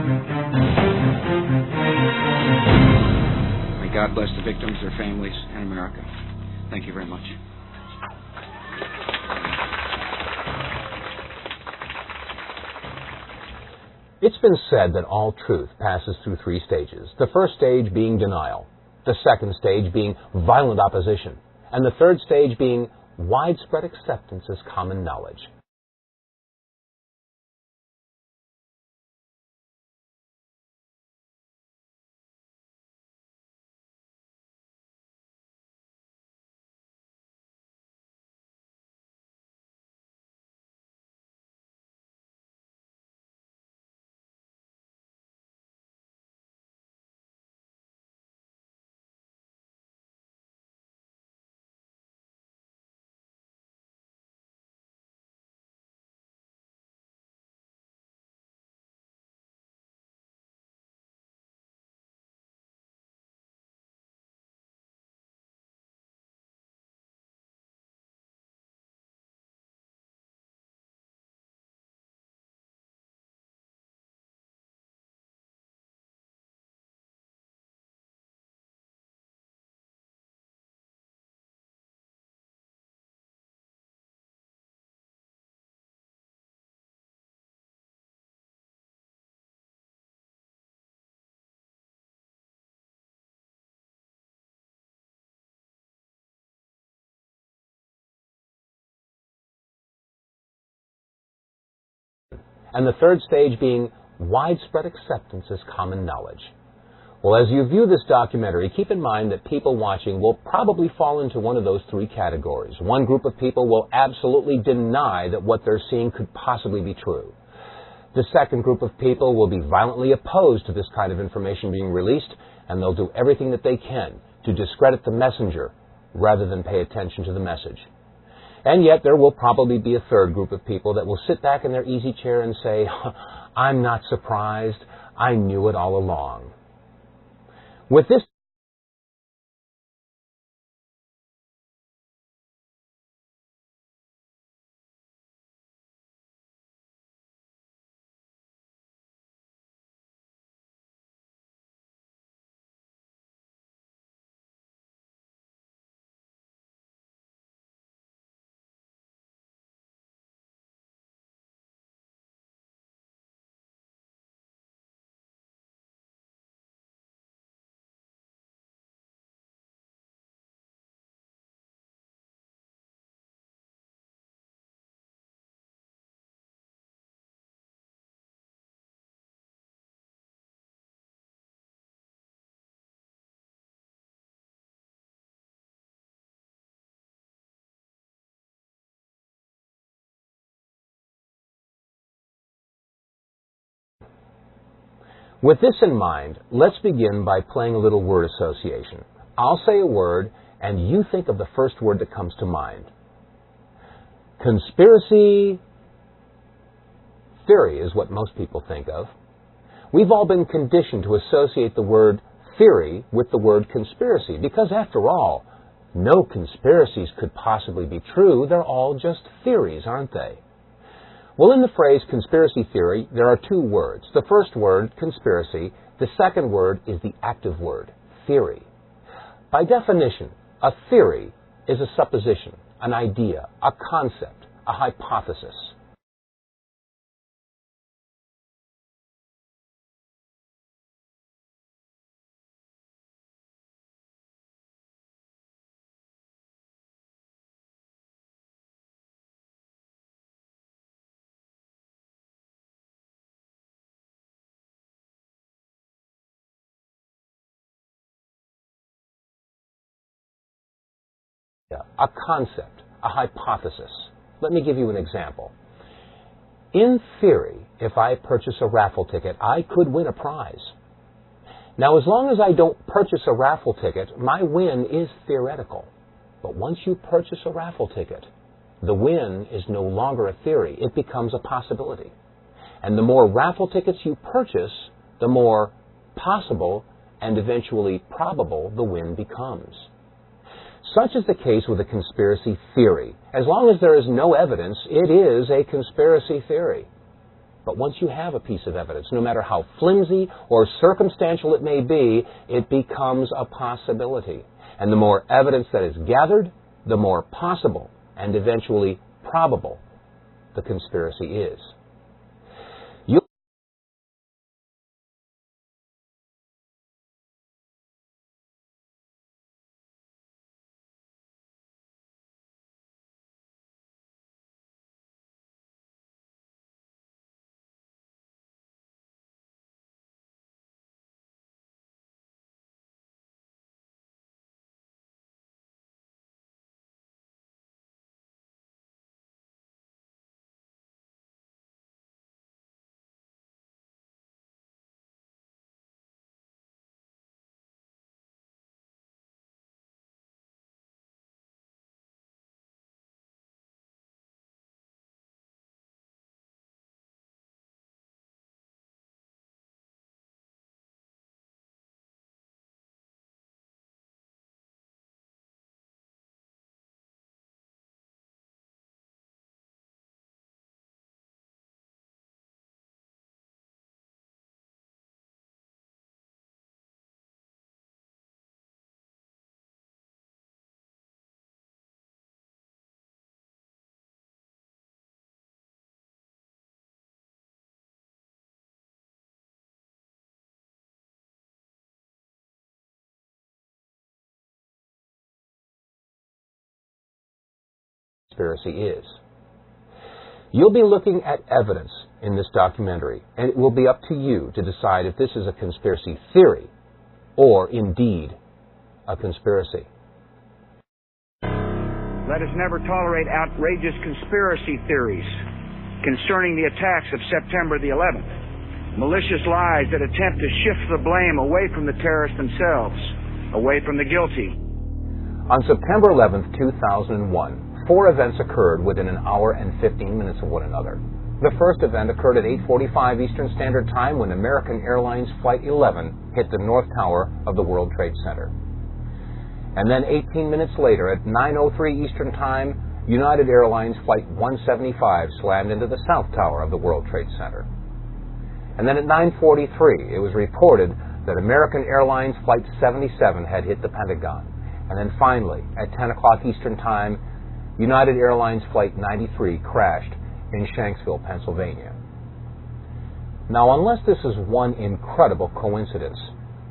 May God bless the victims, their families, and America. Thank you very much. It's been said that all truth passes through three stages. The first stage being denial, the second stage being violent opposition, and the third stage being widespread acceptance as common knowledge. And the third stage being widespread acceptance as common knowledge. Well, as you view this documentary, keep in mind that people watching will probably fall into one of those three categories. One group of people will absolutely deny that what they're seeing could possibly be true. The second group of people will be violently opposed to this kind of information being released, and they'll do everything that they can to discredit the messenger rather than pay attention to the message. And yet there will probably be a third group of people that will sit back in their easy chair and say, I'm not surprised, I knew it all along. With this in mind, let's begin by playing a little word association. I'll say a word, and you think of the first word that comes to mind. Conspiracy theory is what most people think of. We've all been conditioned to associate the word theory with the word conspiracy, because after all, no conspiracies could possibly be true. They're all just theories, aren't they? Well, in the phrase conspiracy theory, there are two words. The first word, conspiracy. The second word is the active word, theory. By definition, a theory is a supposition, an idea, a concept, a hypothesis. A concept, a hypothesis. Let me give you an example. In theory, if I purchase a raffle ticket, I could win a prize. Now, as long as I don't purchase a raffle ticket, my win is theoretical. But once you purchase a raffle ticket, the win is no longer a theory. It becomes a possibility. And the more raffle tickets you purchase, the more possible and eventually probable the win becomes. Such is the case with a conspiracy theory. As long as there is no evidence, it is a conspiracy theory. But once you have a piece of evidence, no matter how flimsy or circumstantial it may be, it becomes a possibility. And the more evidence that is gathered, the more possible and eventually probable the conspiracy is. Conspiracy is. You'll be looking at evidence in this documentary, and it will be up to you to decide if this is a conspiracy theory or indeed a conspiracy. Let us never tolerate outrageous conspiracy theories concerning the attacks of September the 11th, malicious lies that attempt to shift the blame away from the terrorists themselves, away from the guilty. On September 11th, 2001, 4 events occurred within an hour and 15 minutes of one another. The first event occurred at 8:45 Eastern Standard Time when American Airlines Flight 11 hit the North Tower of the World Trade Center. And then 18 minutes later, at 9:03 Eastern Time, United Airlines Flight 175 slammed into the South Tower of the World Trade Center. And then at 9:43, it was reported that American Airlines Flight 77 had hit the Pentagon. And then finally, at 10 o'clock Eastern Time, United Airlines Flight 93 crashed in Shanksville, Pennsylvania. Now, unless this is one incredible coincidence,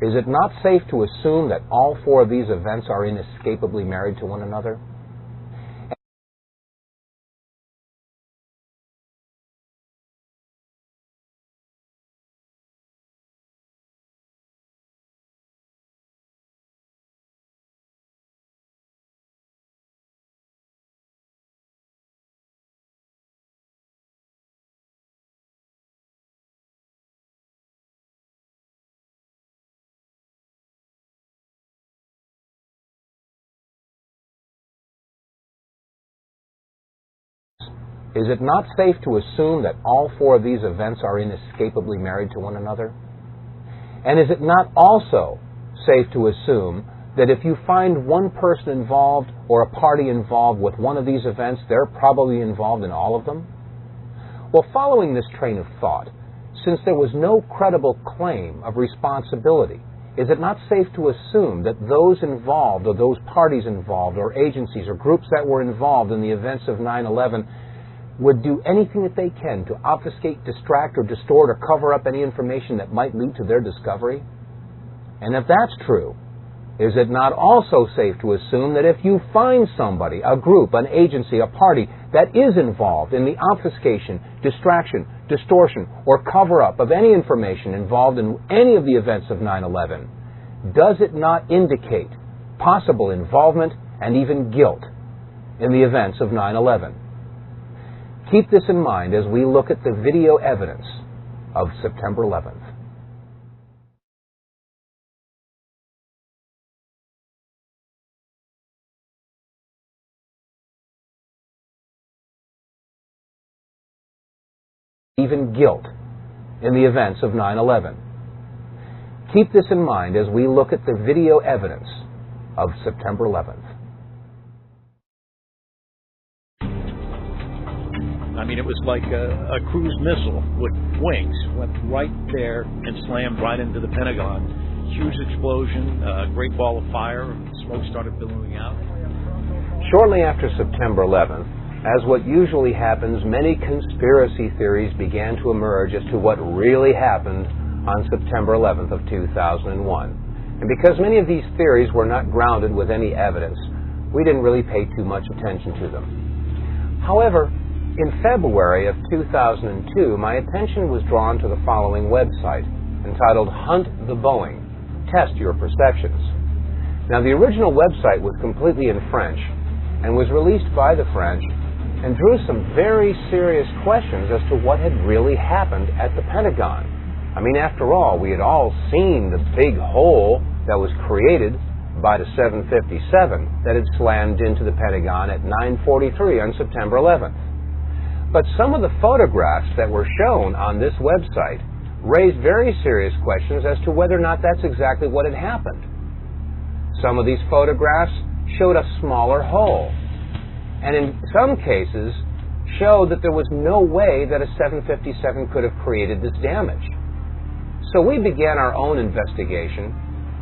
is it not safe to assume that all 4 of these events are inescapably married to one another? Is it not safe to assume that all 4 of these events are inescapably married to one another? And is it not also safe to assume that if you find one person involved or a party involved with one of these events, they're probably involved in all of them? Well, following this train of thought, since there was no credible claim of responsibility, is it not safe to assume that those involved or those parties involved or agencies or groups that were involved in the events of 9/11 would do anything that they can to obfuscate, distract, or distort, or cover up any information that might lead to their discovery? And if that's true, is it not also safe to assume that if you find somebody, a group, an agency, a party that is involved in the obfuscation, distraction, distortion, or cover-up of any information involved in any of the events of 9/11, does it not indicate possible involvement and even guilt in the events of 9/11? Keep this in mind as we look at the video evidence of September 11th. Even guilt in the events of 9/11. Keep this in mind as we look at the video evidence of September 11th. I mean, it was like a cruise missile with wings. Went right there and slammed right into the Pentagon. Huge explosion, a great ball of fire, smoke started billowing out. Shortly after September 11th, as what usually happens, many conspiracy theories began to emerge as to what really happened on September 11th of 2001. And because many of these theories were not grounded with any evidence, we didn't really pay too much attention to them. However, in February of 2002, my attention was drawn to the following website, entitled Hunt the Boeing. Test your perceptions. Now, the original website was completely in French and was released by the French and drew some very serious questions as to what had really happened at the Pentagon. I mean, after all, we had all seen the big hole that was created by the 757 that had slammed into the Pentagon at 9:43 on September 11th. But some of the photographs that were shown on this website raised very serious questions as to whether or not that's exactly what had happened. Some of these photographs showed a smaller hole, and in some cases showed that there was no way that a 757 could have created this damage. So we began our own investigation,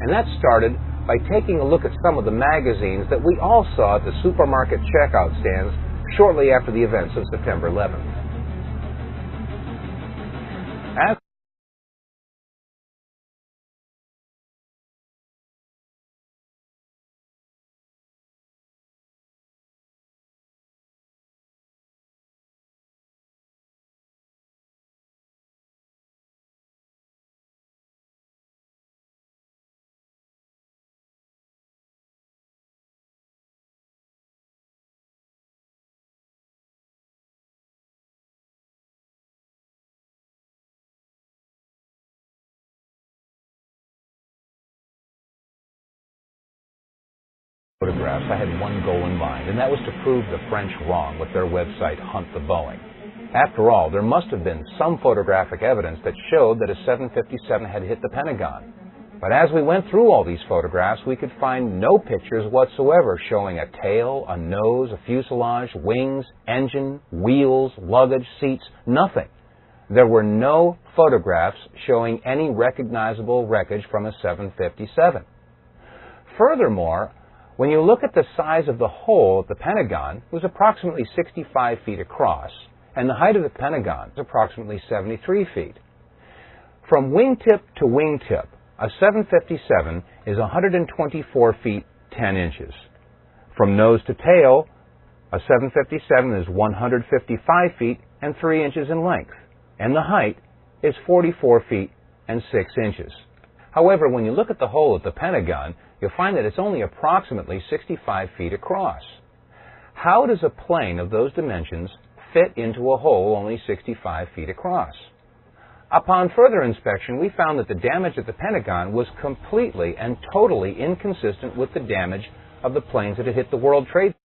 and that started by taking a look at some of the magazines that we all saw at the supermarket checkout stands shortly after the events of September 11th. As photographs, I had one goal in mind, and that was to prove the French wrong with their website, Hunt the Boeing. After all, there must have been some photographic evidence that showed that a 757 had hit the Pentagon. But as we went through all these photographs, we could find no pictures whatsoever showing a tail, a nose, a fuselage, wings, engine, wheels, luggage, seats, nothing. There were no photographs showing any recognizable wreckage from a 757. Furthermore, when you look at the size of the hole at the Pentagon, it was approximately 65 feet across, and the height of the Pentagon is approximately 73 feet. From wingtip to wingtip, a 757 is 124 feet 10 inches. From nose to tail, a 757 is 155 feet and 3 inches in length, and the height is 44 feet and 6 inches. However, when you look at the hole at the Pentagon, you'll find that it's only approximately 65 feet across. How does a plane of those dimensions fit into a hole only 65 feet across? Upon further inspection, we found that the damage at the Pentagon was completely and totally inconsistent with the damage of the planes that had hit the World Trade Center.